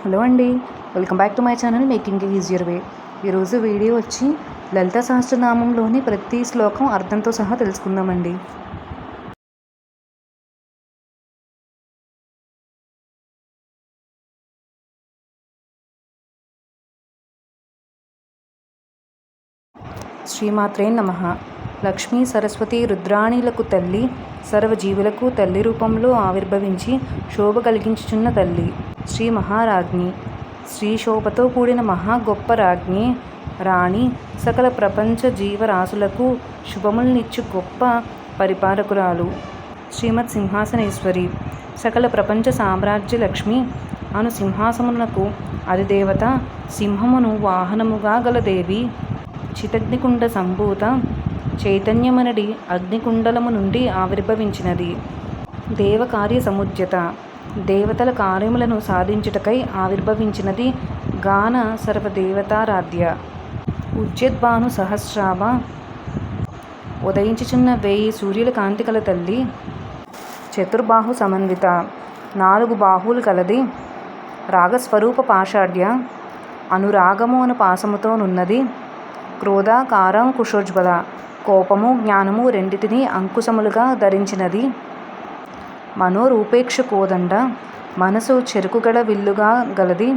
Hello అండి, welcome back to my channel making easier way. ఈరోజు video వచ్చి లలితా సహస్రనామంలోని ప్రతి శ్లోకం అర్థంతో సహా తెలుసుకుందామండి. శ్రీమాత్రే నమః. లక్ష్మీ సరస్వతి రుద్రాణిలకు తల్లి, సర్వజీవులకు తల్లి రూపంలో ఆవిర్భవించి శోభ కలిగించుచున్న తల్లి శ్రీ మహారాజ్ఞి. శ్రీ శోభతో కూడిన మహా గొప్ప రాణి, సకల ప్రపంచ జీవరాశులకు శుభములనిచ్చు గొప్ప పరిపాలకురాలు శ్రీమత్ సింహాసనేశ్వరి. సకల ప్రపంచ సామ్రాజ్య లక్ష్మి అను సింహాసమునకు అధిదేవత, సింహమును వాహనముగా గల దేవి, చితగ్నికుండ సంభూత, చైతన్యమనడి అగ్నికుండలము నుండి ఆవిర్భవించినది. దేవకార్య సముద్యత, దేవతల కార్యములను సాధించుటకై ఆవిర్భవించినది. గాన సర్వదేవతారాధ్య, ఉజ్జద్భాను సహస్రాభ, ఉదయించుచున్న 1000 సూర్యుల కాంతి కల తల్లి. చతుర్బాహు సమన్విత, 4 బాహువులు కలది. రాగస్వరూప పాషాఢ్య, అనురాగము అను పాశముతో నున్నది. క్రోధాకారంకుశోజ్వల, కోపము జ్ఞానము రెండిటిని అంకుశములుగా ధరించినది. మనోరూపేక్ష కోదండ, మనసు చెరుకుగడ విల్లుగా గలది.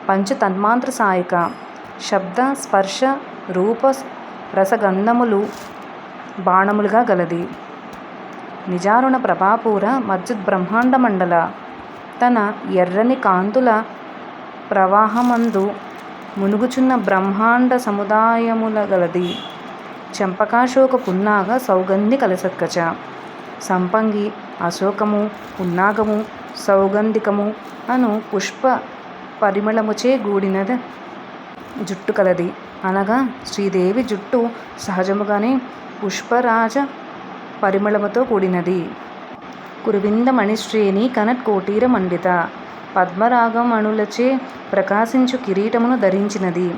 పంచతన్మాత్ర సాయక, శబ్ద స్పర్శ రూప రసగంధములు బాణములుగా గలది. నిజారుణ ప్రభాపూర మజ్జద్బ్రహ్మాండ మండల, తన ఎర్రని కాంతుల ప్రవాహమందు మునుగుచున్న బ్రహ్మాండ సముదాయముల గలది. చంపకాశోక పున్నాగ సౌగంధి కలసత్కచ, సంపంగి, అశోకము, పున్నాగము, సౌగంధికము అను పుష్ప పరిమళముచే గూడిన జుట్టు కలది. అనగా శ్రీదేవి జుట్టు సహజముగానే పుష్పరాజ పరిమళముతో కూడినది. కురువింద మణిశ్రేణి కనత్కోటీర మండిత, పద్మరాగమణులచే ప్రకాశించు కిరీటమును ధరించినది.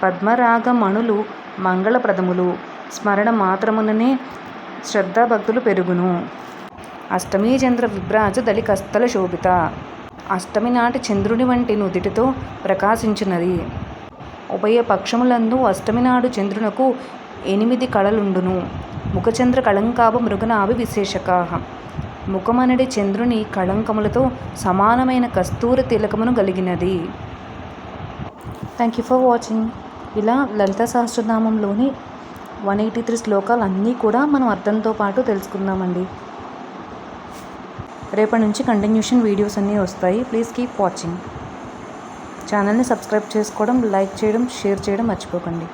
పద్మరాగమణులు మంగళప్రదములు, స్మరణ మాత్రముననే శ్రద్ధాభక్తులు పెరుగును. అష్టమీ చంద్ర విభ్రాజ దళికస్థల శోభిత, అష్టమి నాటి చంద్రుని వంటి నుదిటితో ప్రకాశించున్నది. ఉభయ పక్షములందు అష్టమి నాడు చంద్రునకు 8 కళలుండును. ముఖచంద్ర కళంకాభ మృగనాభి విశేషకాః, ముఖమనడి చంద్రుని కళంకములతో సమానమైన కస్తూర తిలకమును కలిగినది. Thank you for watching. ఇలా లలితా సహస్రనామంలోని 183 శ్లోకాలు అన్నీ కూడా మనం అర్థంతో పాటు తెలుసుకుందామండి. రేపటి నుంచి కంటిన్యూషన్ వీడియోస్ అన్నీ వస్తాయి. Please keep watching. ఛానల్ని సబ్స్క్రైబ్ చేసుకోవడం, లైక్ చేయడం, షేర్ చేయడం మర్చిపోకండి.